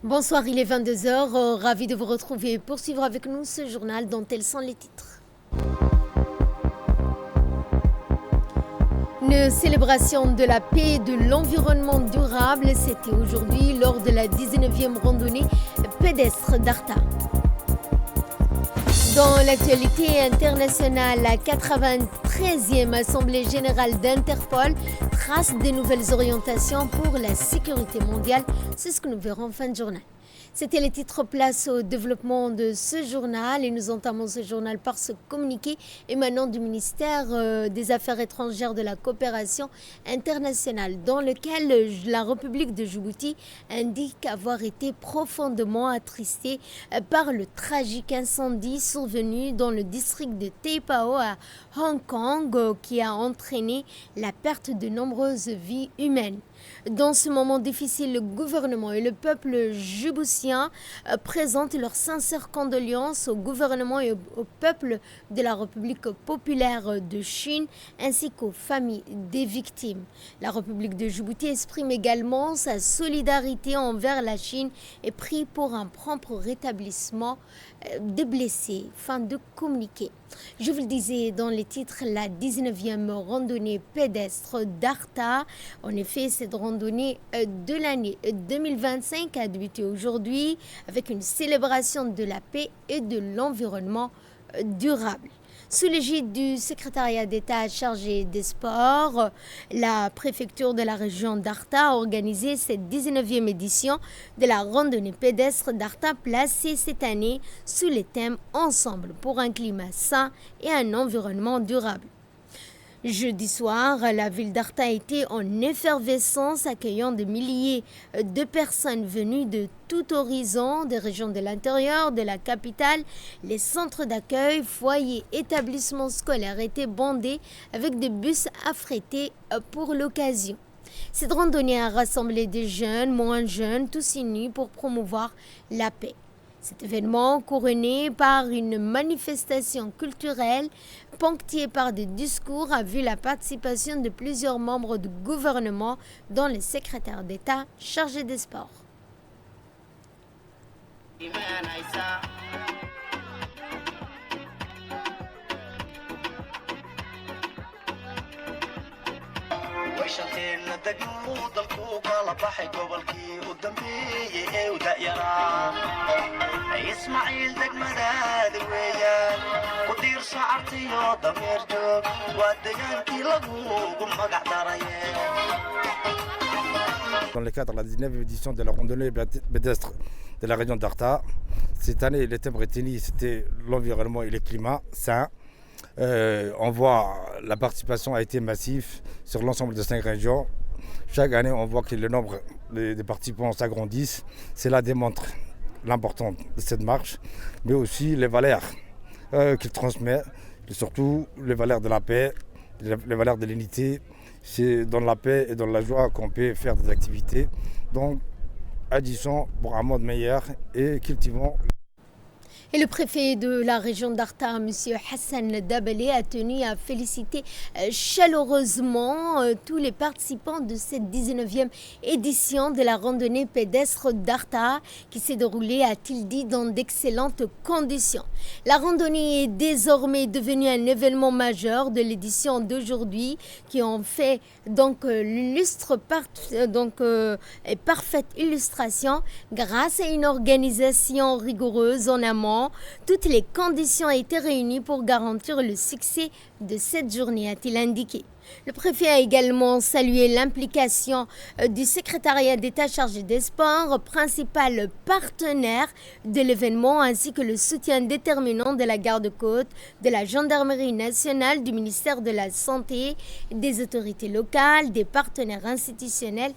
Bonsoir, il est 22 heures. Ravi de vous retrouver et poursuivre avec nous ce journal dont tels sont les titres. Une célébration de la paix et de l'environnement durable, c'était aujourd'hui lors de la 19e randonnée pédestre d'Arta. Dans l'actualité internationale, la 93e Assemblée générale d'Interpol trace de nouvelles orientations pour la sécurité mondiale. C'est ce que nous verrons en fin de journal. C'était les titres, place au développement de ce journal et nous entamons ce journal par ce communiqué émanant du ministère des Affaires étrangères de la coopération internationale dans lequel la République de Djibouti indique avoir été profondément attristée par le tragique incendie survenu dans le district de Teipao à Hong Kong qui a entraîné la perte de nombreuses vies humaines. Dans ce moment difficile, le gouvernement et le peuple djiboutien présentent leurs sincères condoléances au gouvernement et au peuple de la République populaire de Chine ainsi qu'aux familles des victimes. La République de Djibouti exprime également sa solidarité envers la Chine et prie pour un prompt rétablissement des blessés. Fin de communiqué. Je vous le disais dans les titres, la 19e randonnée pédestre d'Arta. En effet, cette randonnée de l'année 2025 a débuté aujourd'hui avec une célébration de la paix et de l'environnement durable. Sous l'égide du secrétariat d'État chargé des sports, la préfecture de la région d'Arta a organisé cette 19e édition de la randonnée pédestre d'Arta placée cette année sous les thèmes « Ensemble pour un climat sain et un environnement durable ». Jeudi soir, la ville d'Arta a été en effervescence, accueillant des milliers de personnes venues de tout horizon, des régions de l'intérieur, de la capitale. Les centres d'accueil, foyers, établissements scolaires étaient bondés avec des bus affrétés pour l'occasion. Cette randonnée a rassemblé des jeunes, moins jeunes, tous unis pour promouvoir la paix. Cet événement, couronné par une manifestation culturelle ponctuée par des discours, a vu la participation de plusieurs membres du gouvernement, dont le secrétaire d'État chargé des sports. shanteena degmo dalku kala baxay gobolkii u dambeeyay ee u da'yaraa ismaaciil degmadaada weeyaan ku diirso cartiyo dameer joog waa degaankii lagugu magac darayee. Dans le cadre de la 19e édition de la randonnée pédestre de la région d'Arta, cette année, le thème retenu, c'était l'environnement et le climat sain. On voit la participation a été massive sur l'ensemble de 5 régions. Chaque année, on voit que le nombre des participants s'agrandissent. Cela démontre l'importance de cette marche, mais aussi les valeurs qu'il transmet, et surtout les valeurs de la paix, les valeurs de l'unité. C'est dans la paix et dans la joie qu'on peut faire des activités. Donc, agissons pour un monde meilleur et cultivons. Et le préfet de la région d'Arta, M. Hassan Dabelé, a tenu à féliciter chaleureusement tous les participants de cette 19e édition de la randonnée pédestre d'Arta qui s'est déroulée, a-t-il dit, dans d'excellentes conditions. La randonnée est désormais devenue un événement majeur de l'édition d'aujourd'hui qui en fait donc parfaite illustration grâce à une organisation rigoureuse en amont. Toutes les conditions ont été réunies pour garantir le succès de cette journée, a-t-il indiqué. Le préfet a également salué l'implication du secrétariat d'État chargé des sports, principal partenaire de l'événement, ainsi que le soutien déterminant de la garde-côte, de la gendarmerie nationale, du ministère de la Santé, des autorités locales, des partenaires institutionnels,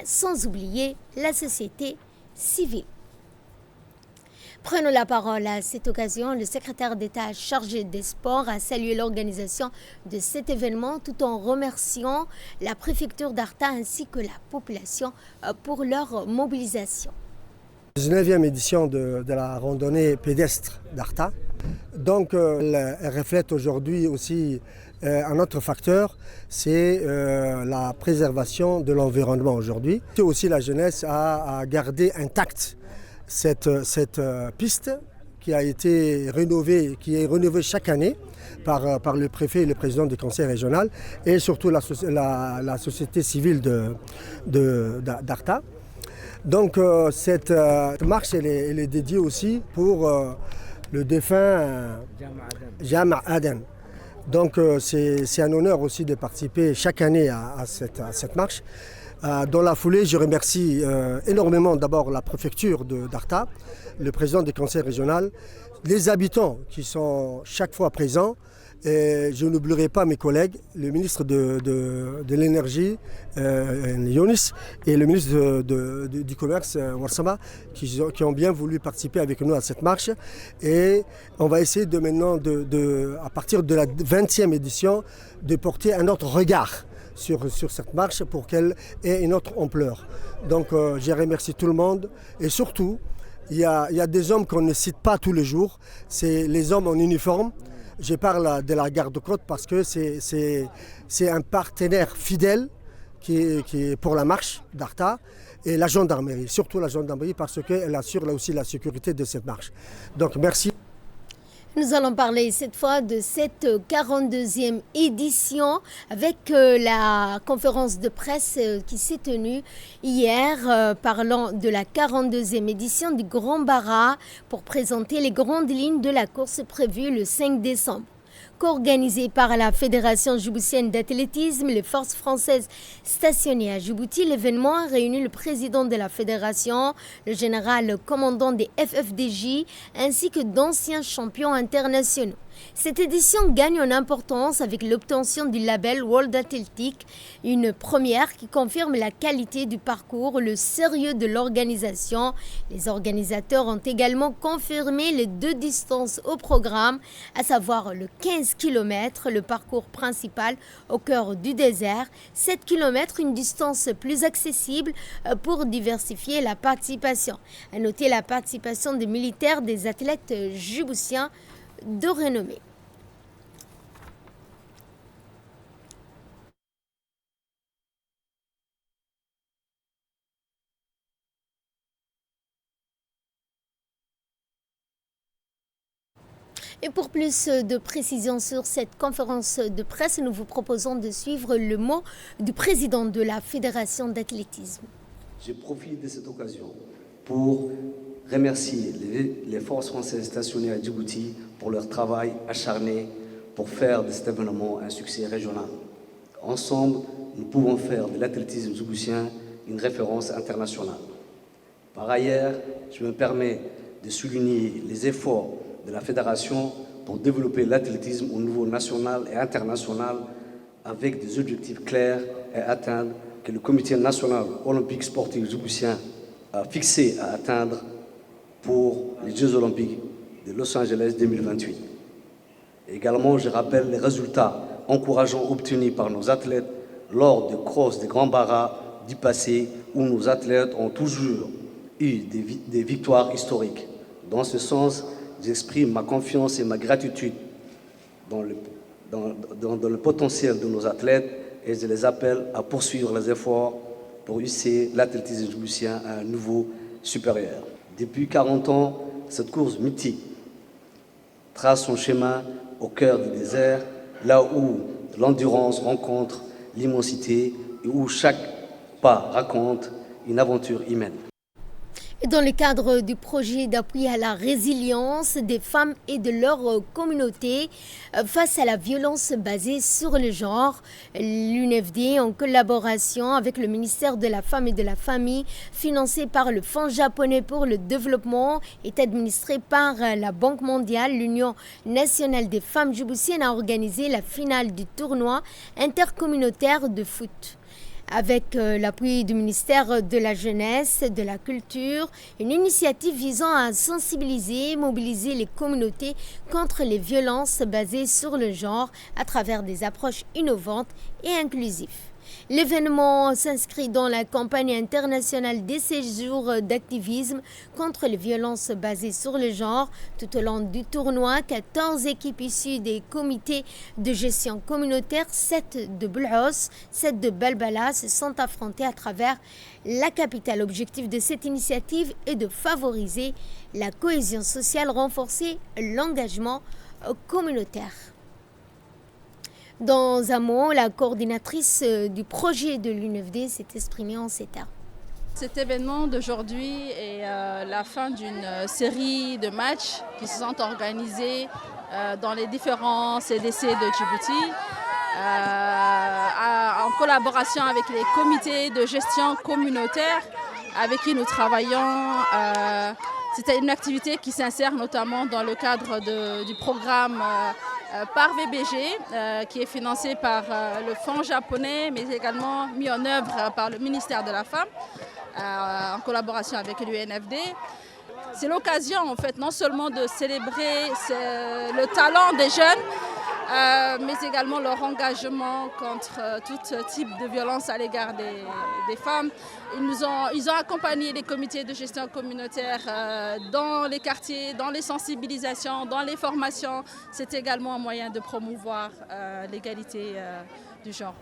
sans oublier la société civile. Prenons la parole à cette occasion. Le secrétaire d'État chargé des sports a salué l'organisation de cet événement tout en remerciant la préfecture d'Arta ainsi que la population pour leur mobilisation. 19e édition de la randonnée pédestre d'Arta. Donc, elle reflète aujourd'hui aussi un autre facteur, c'est la préservation de l'environnement aujourd'hui. C'est aussi la jeunesse à garder intacte cette piste qui a été rénovée, qui est rénovée chaque année par le préfet et le président du conseil régional et surtout la société civile d'Arta. Donc cette marche elle est dédiée aussi pour le défunt Jama' Aden. Donc c'est un honneur aussi de participer chaque année à cette marche. Dans la foulée, je remercie énormément d'abord la préfecture d'Arta, le président du conseil régional, les habitants qui sont chaque fois présents. Et je n'oublierai pas mes collègues, le ministre de l'énergie, Younis, et le ministre du commerce, Warsama, qui ont bien voulu participer avec nous à cette marche. Et on va essayer de maintenant, à partir de la 20e édition, de porter un autre regard sur cette marche pour qu'elle ait une autre ampleur. Donc je remercie tout le monde et surtout, il y a des hommes qu'on ne cite pas tous les jours, c'est les hommes en uniforme. Je parle de la garde-côte parce que c'est un partenaire fidèle qui est pour la marche d'Arta et la gendarmerie, surtout la gendarmerie parce qu'elle assure là aussi la sécurité de cette marche. Donc merci. Nous allons parler cette fois de cette 42e édition avec la conférence de presse qui s'est tenue hier parlant de la 42e édition du Grand Bara pour présenter les grandes lignes de la course prévue le 5 décembre. Co-organisée par la Fédération djiboutienne d'athlétisme, les forces françaises stationnées à Djibouti, l'événement a réuni le président de la fédération, le général commandant des FFDJ, ainsi que d'anciens champions internationaux. Cette édition gagne en importance avec l'obtention du label World Athletic, une première qui confirme la qualité du parcours, le sérieux de l'organisation. Les organisateurs ont également confirmé les 2 distances au programme, à savoir le 15 km, le parcours principal au cœur du désert, 7 km, une distance plus accessible pour diversifier la participation. À noter la participation des militaires, des athlètes djiboutiens de renommée. Et pour plus de précisions sur cette conférence de presse, nous vous proposons de suivre le mot du président de la Fédération d'athlétisme. Je profite de cette occasion pour remercier les forces françaises stationnées à Djibouti pour leur travail acharné pour faire de cet événement un succès régional. Ensemble, nous pouvons faire de l'athlétisme djiboutien une référence internationale. Par ailleurs, je me permets de souligner les efforts de la Fédération pour développer l'athlétisme au niveau national et international avec des objectifs clairs et atteindre que le Comité national olympique sportif djiboutien a fixé à atteindre pour les Jeux olympiques de Los Angeles 2028. Également, je rappelle les résultats encourageants obtenus par nos athlètes lors de crosses des Grands Bara du passé où nos athlètes ont toujours eu des victoires historiques. Dans ce sens, j'exprime ma confiance et ma gratitude dans le potentiel de nos athlètes et je les appelle à poursuivre les efforts pour hisser l'athlétisme djiboutien à un niveau supérieur. Depuis 40 ans, cette course mythique trace son chemin au cœur du désert, là où l'endurance rencontre l'immensité et où chaque pas raconte une aventure humaine. Dans le cadre du projet d'appui à la résilience des femmes et de leur communauté face à la violence basée sur le genre, l'UNFD, en collaboration avec le ministère de la Femme et de la Famille, financé par le Fonds japonais pour le développement, est administré par la Banque mondiale, l'Union nationale des femmes djiboutiennes a organisé la finale du tournoi intercommunautaire de foot. Avec l'appui du ministère de la Jeunesse, de la Culture, une initiative visant à sensibiliser et mobiliser les communautés contre les violences basées sur le genre à travers des approches innovantes et inclusives. L'événement s'inscrit dans la campagne internationale des séjours d'activisme contre les violences basées sur le genre. Tout au long du tournoi, 14 équipes issues des comités de gestion communautaire, 7 de Blhos, 7 de Balbala, se sont affrontées à travers la capitale. L'objectif de cette initiative est de favoriser la cohésion sociale, renforcer l'engagement communautaire. Dans un mot, la coordinatrice du projet de l'UNFD s'est exprimée en ces termes. Cet événement d'aujourd'hui est la fin d'une série de matchs qui se sont organisés dans les différents CDC de Djibouti en collaboration avec les comités de gestion communautaire avec qui nous travaillons. C'était une activité qui s'insère notamment dans le cadre du programme par VBG, qui est financé par le fonds japonais, mais également mis en œuvre par le ministère de la Femme, en collaboration avec l'UNFD. C'est l'occasion, en fait, non seulement de célébrer le talent des jeunes, mais également leur engagement contre tout type de violence à l'égard des femmes. Ils ont accompagné les comités de gestion communautaire dans les quartiers, dans les sensibilisations, dans les formations. C'est également un moyen de promouvoir l'égalité du genre.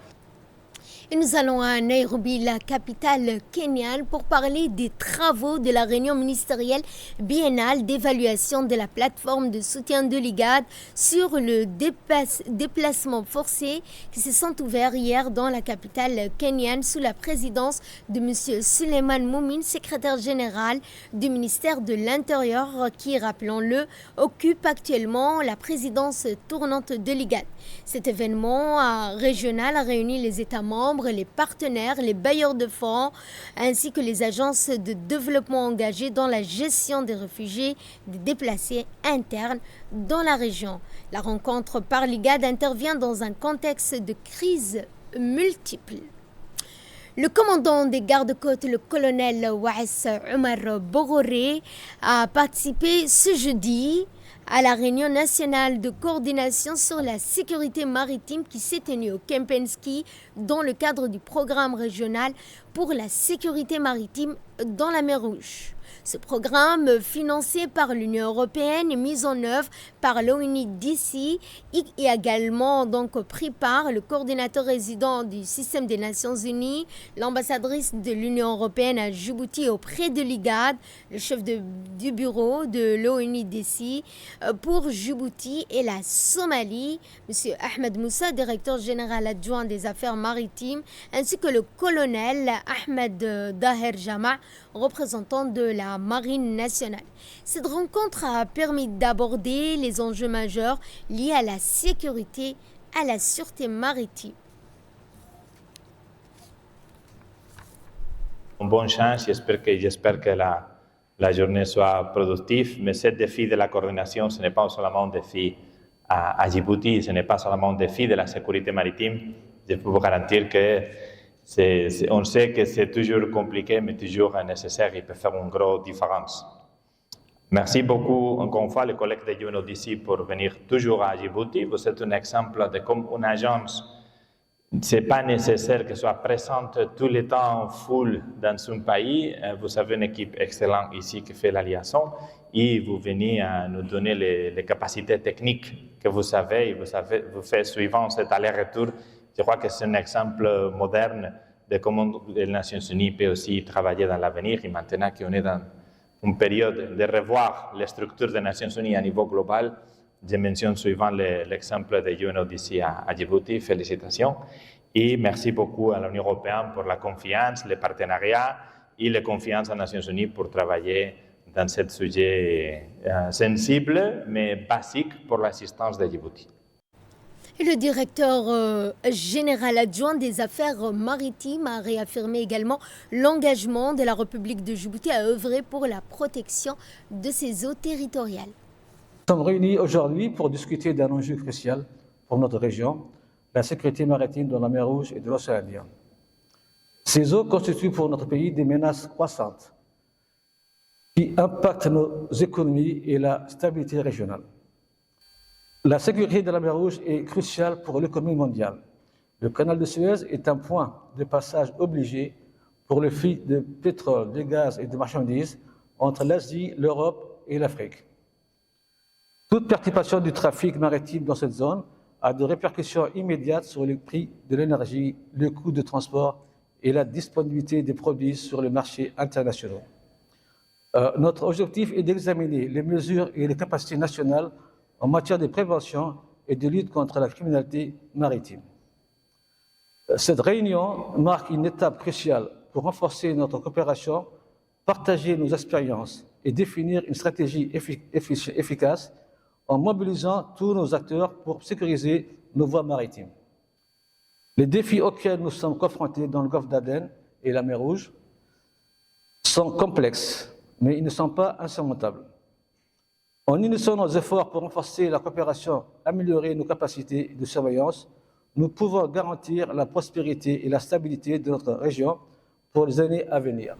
Et nous allons à Nairobi, la capitale kenyane, pour parler des travaux de la réunion ministérielle biennale d'évaluation de la plateforme de soutien de l'IGAD sur le déplacement forcé qui se sont ouverts hier dans la capitale kenyane sous la présidence de M. Suleiman Moumine, secrétaire général du ministère de l'Intérieur qui, rappelons-le, occupe actuellement la présidence tournante de l'IGAD. Cet événement régional a réuni les États membres, les partenaires, les bailleurs de fonds, ainsi que les agences de développement engagées dans la gestion des réfugiés, des déplacés internes dans la région. La rencontre par l'IGAD intervient dans un contexte de crise multiple. Le commandant des gardes-côtes, le colonel Waes Omar Bogoré, a participé ce jeudi à la réunion nationale de coordination sur la sécurité maritime qui s'est tenue au Kempinski dans le cadre du programme régional pour la sécurité maritime dans la mer Rouge. Ce programme, financé par l'Union européenne et mis en œuvre par l'ONU-DC, y est également donc pris par le coordinateur résident du système des Nations Unies, l'ambassadrice de l'Union européenne à Djibouti auprès de l'IGAD, le chef du bureau de l'ONU-DC pour Djibouti et la Somalie, M. Ahmed Moussa, directeur général adjoint des affaires maritimes, ainsi que le colonel Ahmed Daher Jama, représentant de la Marine nationale. Cette rencontre a permis d'aborder les enjeux majeurs liés à la sécurité, à la sûreté maritime. Bonne chance, j'espère que la journée soit productive, mais ce défi de la coordination, ce n'est pas seulement un défi à Djibouti, ce n'est pas seulement un défi de la sécurité maritime. Je peux vous garantir que on sait que c'est toujours compliqué, mais toujours nécessaire. Il peut faire une grosse différence. Merci beaucoup encore une fois, les collègues de UNODC, pour venir toujours à Djibouti. Vous êtes un exemple de comme une agence. Ce n'est pas nécessaire qu'elle soit présente tout le temps full dans un pays. Vous avez une équipe excellente ici qui fait la liaison et vous venez nous donner les capacités techniques que vous avez et vous faites suivant cet aller-retour. Je crois que c'est un exemple moderne de comment les Nations Unies peuvent aussi travailler dans l'avenir. Et maintenant qu'on est dans une période de revoir les structures des Nations Unies à niveau global, je mentionne suivant l'exemple de UNODC à Djibouti. Félicitations. Et merci beaucoup à l'Union européenne pour la confiance, les partenariats et la confiance aux Nations Unies pour travailler dans ce sujet sensible mais basique pour l'assistance de Djibouti. Et le directeur général adjoint des affaires maritimes a réaffirmé également l'engagement de la République de Djibouti à œuvrer pour la protection de ses eaux territoriales. Nous sommes réunis aujourd'hui pour discuter d'un enjeu crucial pour notre région, la sécurité maritime dans la mer Rouge et de l'océan Indien. Ces eaux constituent pour notre pays des menaces croissantes qui impactent nos économies et la stabilité régionale. La sécurité de la mer Rouge est cruciale pour l'économie mondiale. Le canal de Suez est un point de passage obligé pour le flux de pétrole, de gaz et de marchandises entre l'Asie, l'Europe et l'Afrique. Toute perturbation du trafic maritime dans cette zone a des répercussions immédiates sur le prix de l'énergie, le coût de transport et la disponibilité des produits sur les marchés internationaux. Notre objectif est d'examiner les mesures et les capacités nationales en matière de prévention et de lutte contre la criminalité maritime. Cette réunion marque une étape cruciale pour renforcer notre coopération, partager nos expériences et définir une stratégie efficace en mobilisant tous nos acteurs pour sécuriser nos voies maritimes. Les défis auxquels nous sommes confrontés dans le golfe d'Aden et la mer Rouge sont complexes, mais ils ne sont pas insurmontables. En unissant nos efforts pour renforcer la coopération, améliorer nos capacités de surveillance, nous pouvons garantir la prospérité et la stabilité de notre région pour les années à venir.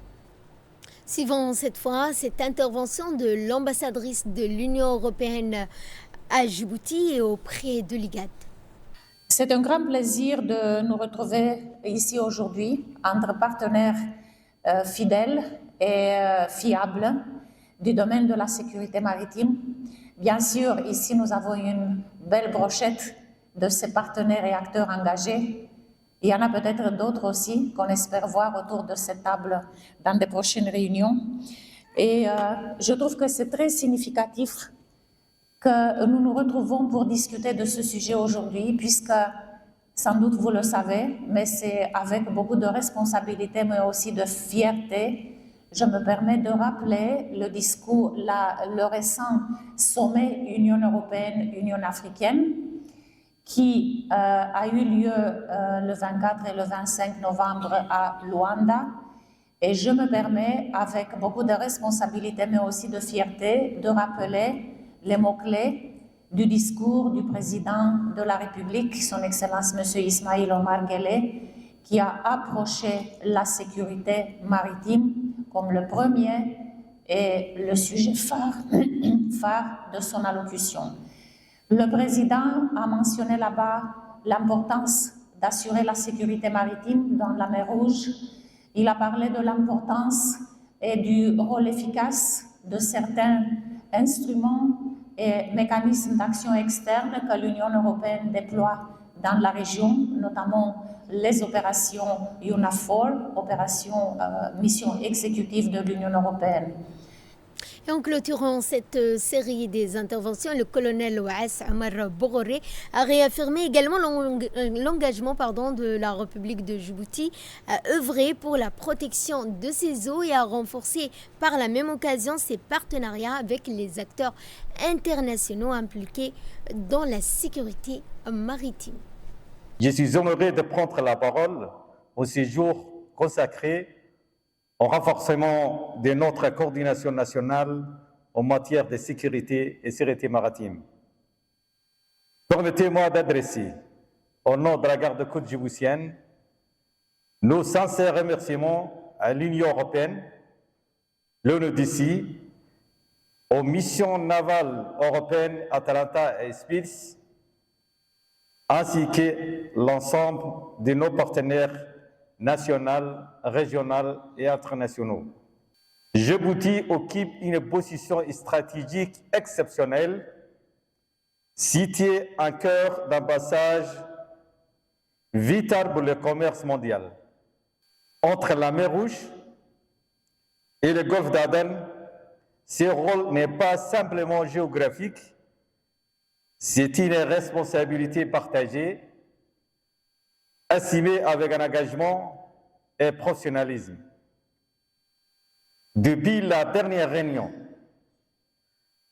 Suivons cette fois cette intervention de l'ambassadrice de l'Union européenne à Djibouti et auprès de l'IGAD. C'est un grand plaisir de nous retrouver ici aujourd'hui entre partenaires fidèles et fiables du domaine de la sécurité maritime. Bien sûr, ici nous avons une belle brochette de ces partenaires et acteurs engagés. Il y en a peut-être d'autres aussi qu'on espère voir autour de cette table dans des prochaines réunions. Et je trouve que c'est très significatif que nous nous retrouvons pour discuter de ce sujet aujourd'hui, puisque, sans doute vous le savez, mais c'est avec beaucoup de responsabilité, mais aussi de fierté, je me permets de rappeler le discours, le récent sommet Union européenne-Union africaine, qui a eu lieu le 24 et le 25 novembre à Luanda. Et je me permets, avec beaucoup de responsabilité, mais aussi de fierté, de rappeler les mots-clés du discours du président de la République, son Excellence M. Ismaïl Omar Guelleh, qui a approché la sécurité maritime comme le premier et le sujet phare de son allocution. Le président a mentionné là-bas l'importance d'assurer la sécurité maritime dans la mer Rouge. Il a parlé de l'importance et du rôle efficace de certains instruments et mécanismes d'action externe que l'Union européenne déploie dans la région, notamment les opérations UNAFOR, mission exécutive de l'Union européenne. Et en clôturant cette série des interventions, le colonel Ouass Omar Bogoré a réaffirmé également l'engagement de la République de Djibouti à œuvrer pour la protection de ses eaux et à renforcer par la même occasion ses partenariats avec les acteurs internationaux impliqués dans la sécurité maritime. Je suis honoré de prendre la parole au séjour consacré au renforcement de notre coordination nationale en matière de sécurité et sûreté maritime. Permettez-moi d'adresser, au nom de la garde-côte djiboutienne, nos sincères remerciements à l'Union européenne, l'ONUDC, aux missions navales européennes Atalanta et Spils, ainsi que l'ensemble de nos partenaires nationaux, régionaux et internationaux. Djibouti occupe une position stratégique exceptionnelle, située en cœur d'un passage vital pour le commerce mondial. Entre la mer Rouge et le golfe d'Aden, ce rôle n'est pas simplement géographique, c'est une responsabilité partagée, assumée avec un engagement et professionnalisme. Depuis la dernière réunion,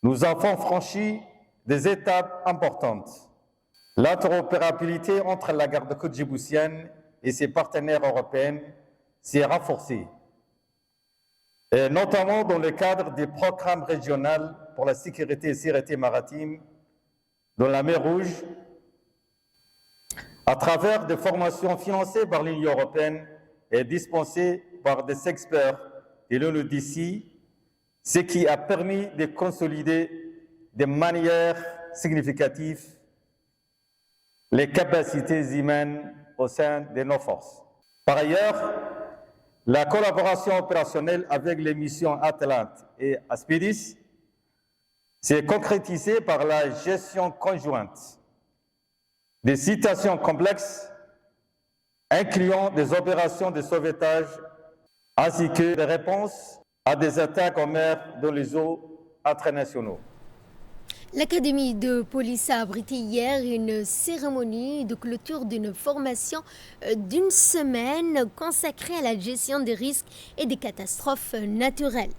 nous avons franchi des étapes importantes. L'interopérabilité entre la garde-côte djiboutienne et ses partenaires européens s'est renforcée, et notamment dans le cadre des programmes régionaux pour la sécurité et sûreté maritime dans la mer Rouge, à travers des formations financées par l'Union européenne et dispensées par des experts de l'ONUDC, ce qui a permis de consolider de manière significative les capacités humaines au sein de nos forces. Par ailleurs, la collaboration opérationnelle avec les missions Atalante et Aspiris s'est concrétisée par la gestion conjointe des situations complexes, incluant des opérations de sauvetage ainsi que des réponses à des attaques en mer dans les eaux internationaux. L'Académie de police a abrité hier une cérémonie de clôture d'une formation d'une semaine consacrée à la gestion des risques et des catastrophes naturelles.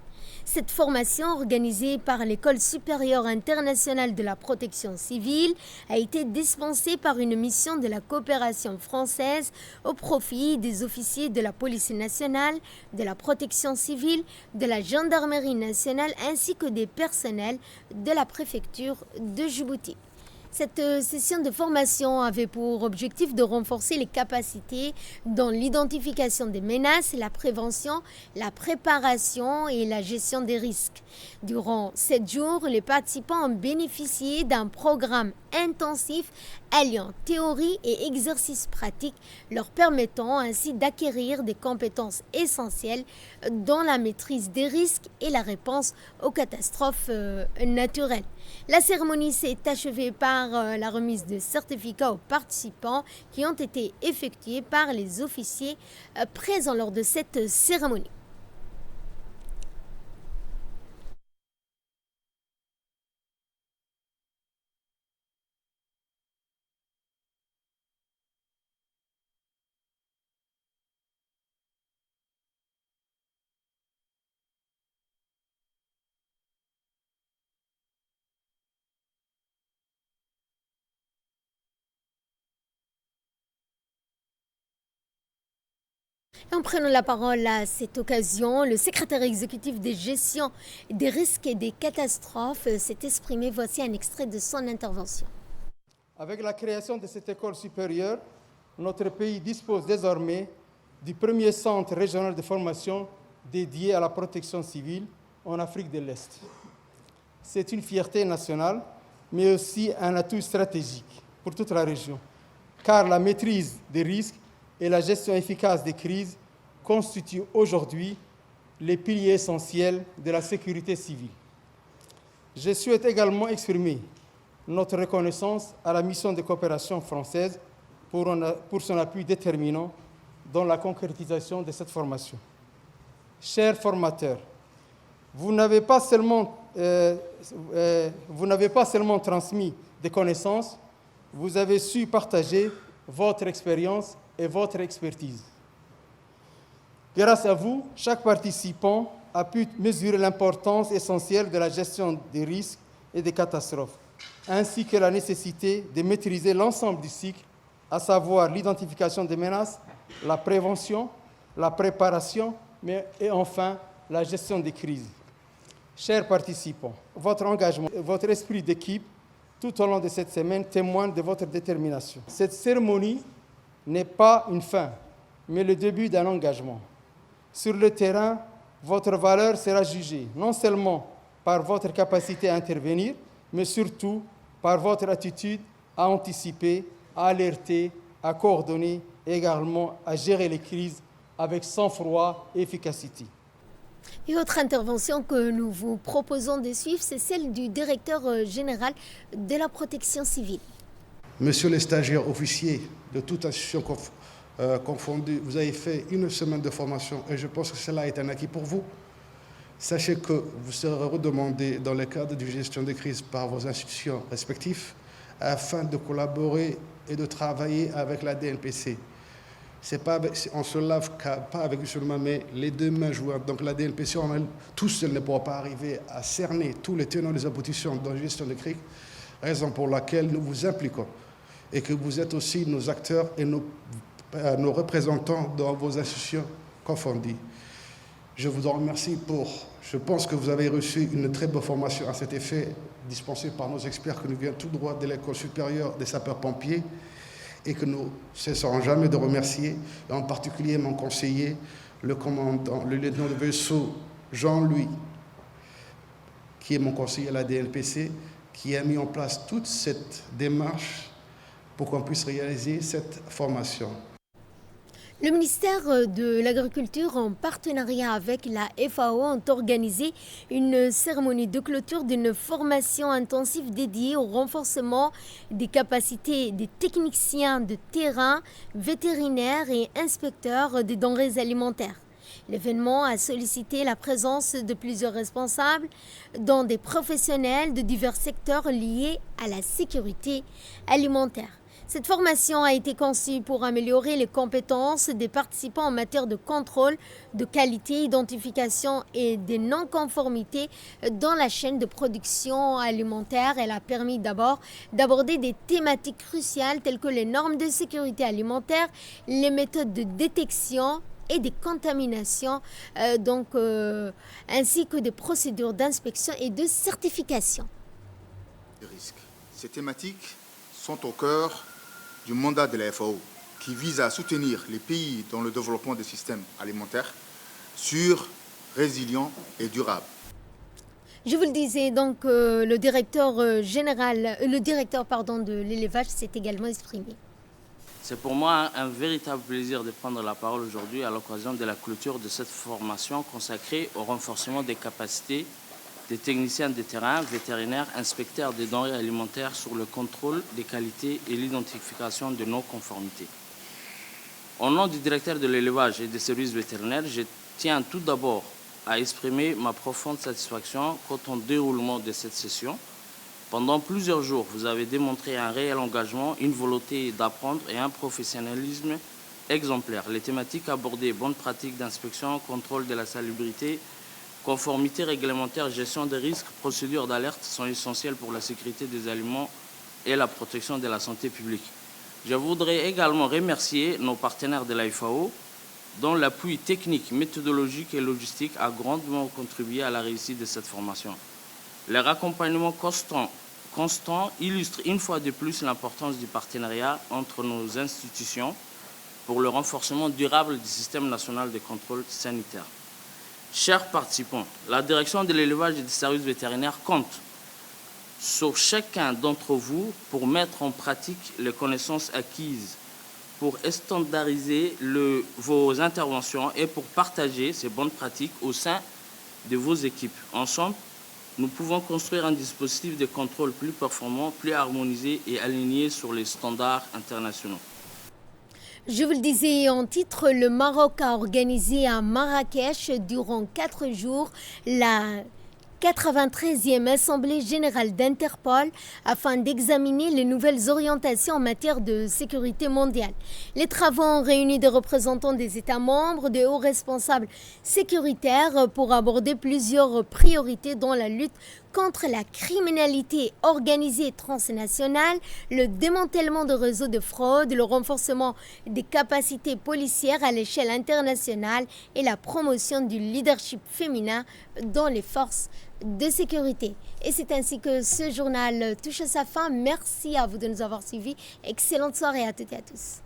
Cette formation, organisée par l'École supérieure internationale de la protection civile, a été dispensée par une mission de la coopération française au profit des officiers de la police nationale, de la protection civile, de la gendarmerie nationale ainsi que des personnels de la préfecture de Djibouti. Cette session de formation avait pour objectif de renforcer les capacités dans l'identification des menaces, la prévention, la préparation et la gestion des risques. Durant 7 jours, les participants ont bénéficié d'un programme intensif alliant théorie et exercices pratiques, leur permettant ainsi d'acquérir des compétences essentielles dans la maîtrise des risques et la réponse aux catastrophes naturelles. La cérémonie s'est achevée par la remise de certificats aux participants qui ont été effectués par les officiers présents lors de cette cérémonie. En prenant la parole à cette occasion, le secrétaire exécutif des gestions des risques et des catastrophes s'est exprimé. Voici un extrait de son intervention. Avec la création de cette école supérieure, notre pays dispose désormais du premier centre régional de formation dédié à la protection civile en Afrique de l'Est. C'est une fierté nationale, mais aussi un atout stratégique pour toute la région, car la maîtrise des risques et la gestion efficace des crises constituent aujourd'hui les piliers essentiels de la sécurité civile. Je souhaite également exprimer notre reconnaissance à la mission de coopération française pour son appui déterminant dans la concrétisation de cette formation. Chers formateurs, vous n'avez pas seulement transmis des connaissances, vous avez su partager votre expérience et votre expertise. Grâce à vous, chaque participant a pu mesurer l'importance essentielle de la gestion des risques et des catastrophes, ainsi que la nécessité de maîtriser l'ensemble du cycle, à savoir l'identification des menaces, la prévention, la préparation, et enfin la gestion des crises. Chers participants, votre engagement et votre esprit d'équipe tout au long de cette semaine témoignent de votre détermination. Cette cérémonie n'est pas une fin, mais le début d'un engagement. Sur le terrain, votre valeur sera jugée non seulement par votre capacité à intervenir, mais surtout par votre attitude à anticiper, à alerter, à coordonner et également à gérer les crises avec sang-froid et efficacité. Et autre intervention que nous vous proposons de suivre, c'est celle du directeur général de la protection civile. Monsieur les stagiaires officiers de toute institution confondue, vous avez fait une semaine de formation et je pense que cela est un acquis pour vous. Sachez que vous serez redemandé dans le cadre de gestion des crises par vos institutions respectives afin de collaborer et de travailler avec la DNPC. On ne se lave pas avec une seule main, mais les deux mains jointes. Donc la DNPC, tout seul ne pourra pas arriver à cerner tous les tenants et les aboutissants dans la gestion des crises, raison pour laquelle nous vous impliquons et que vous êtes aussi nos acteurs et nos représentants dans vos institutions confondues. Je vous en remercie je pense que vous avez reçu une très bonne formation à cet effet, dispensée par nos experts qui nous viennent tout droit de l'École supérieure des sapeurs-pompiers et que nous ne cesserons jamais de remercier, et en particulier mon conseiller, le commandant, le lieutenant de vaisseau Jean-Louis, qui est mon conseiller à la DNPC, qui a mis en place toute cette démarche pour qu'on puisse réaliser cette formation. Le ministère de l'Agriculture, en partenariat avec la FAO, ont organisé une cérémonie de clôture d'une formation intensive dédiée au renforcement des capacités des techniciens de terrain, vétérinaires et inspecteurs des denrées alimentaires. L'événement a sollicité la présence de plusieurs responsables, dont des professionnels de divers secteurs liés à la sécurité alimentaire. Cette formation a été conçue pour améliorer les compétences des participants en matière de contrôle, de qualité, identification et des non-conformités dans la chaîne de production alimentaire. Elle a permis d'abord d'aborder des thématiques cruciales telles que les normes de sécurité alimentaire, les méthodes de détection et des contaminations, ainsi que des procédures d'inspection et de certification. Ces thématiques sont au cœur du mandat de la FAO, qui vise à soutenir les pays dans le développement des systèmes alimentaires sûrs, résilients et durables. Je vous le disais, donc le directeur de l'élevage s'est également exprimé. C'est pour moi un véritable plaisir de prendre la parole aujourd'hui à l'occasion de la clôture de cette formation consacrée au renforcement des capacités des techniciens de terrain, vétérinaires, inspecteurs des denrées alimentaires sur le contrôle des qualités et l'identification de non-conformités. Au nom du directeur de l'élevage et des services vétérinaires, je tiens tout d'abord à exprimer ma profonde satisfaction quant au déroulement de cette session. Pendant plusieurs jours, vous avez démontré un réel engagement, une volonté d'apprendre et un professionnalisme exemplaire. Les thématiques abordées, bonnes pratiques d'inspection, contrôle de la salubrité, conformité réglementaire, gestion des risques, procédures d'alerte sont essentielles pour la sécurité des aliments et la protection de la santé publique. Je voudrais également remercier nos partenaires de la FAO, dont l'appui technique, méthodologique et logistique a grandement contribué à la réussite de cette formation. Leur accompagnement constant illustre une fois de plus l'importance du partenariat entre nos institutions pour le renforcement durable du système national de contrôle sanitaire. Chers participants, la direction de l'élevage et des services vétérinaires compte sur chacun d'entre vous pour mettre en pratique les connaissances acquises, pour standardiser vos interventions et pour partager ces bonnes pratiques au sein de vos équipes. Ensemble, nous pouvons construire un dispositif de contrôle plus performant, plus harmonisé et aligné sur les standards internationaux. Je vous le disais en titre, le Maroc a organisé à Marrakech durant 4 jours la 93e Assemblée générale d'Interpol afin d'examiner les nouvelles orientations en matière de sécurité mondiale. Les travaux ont réuni des représentants des États membres, des hauts responsables sécuritaires pour aborder plusieurs priorités dont la lutte contre la criminalité organisée transnationale, le démantèlement de réseaux de fraude, le renforcement des capacités policières à l'échelle internationale et la promotion du leadership féminin dans les forces de sécurité. Et c'est ainsi que ce journal touche à sa fin. Merci à vous de nous avoir suivis. Excellente soirée à toutes et à tous.